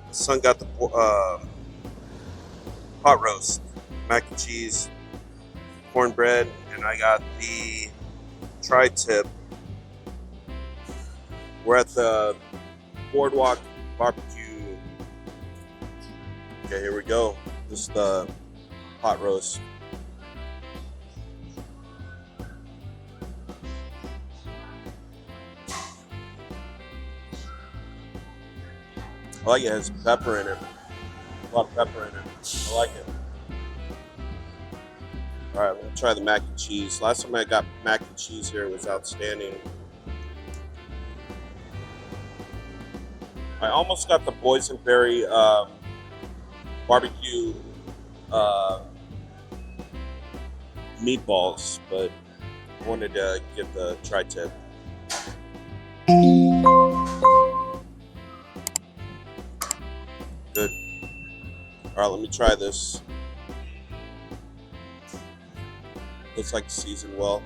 The son got the pot roast, mac and cheese, cornbread, and I got the tri-tip. We're at the Boardwalk BBQ. Okay, here we go. This is the pot roast. I like it. It has pepper in it. A lot of pepper in it. I like it. All right, let me try the mac and cheese. Last time I got mac and cheese here was outstanding. I almost got the boysenberry barbecue meatballs, but I wanted to get the tri-tip. Good. All right, let me try this. Looks like seasoned well.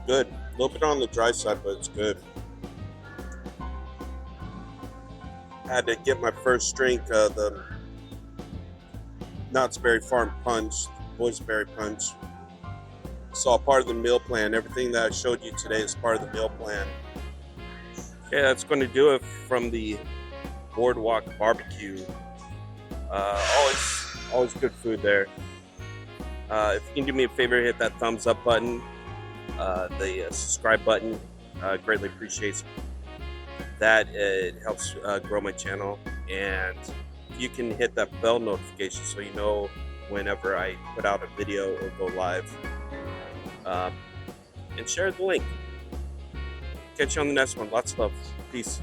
Good. A little bit on the dry side, but it's good. I had to get my first drink, the Knott's Berry Farm Punch, Boysenberry Punch. It's all part of the meal plan. Everything that I showed you today is part of the meal plan. Okay, that's going to do it from the Boardwalk BBQ. Always good food there. If you can do me a favor, hit that thumbs up button, the subscribe button. Greatly appreciates that. It helps grow my channel, and you can hit that bell notification so you know whenever I put out a video or go live. And share the link. Catch you on the next one. Lots of love. Peace.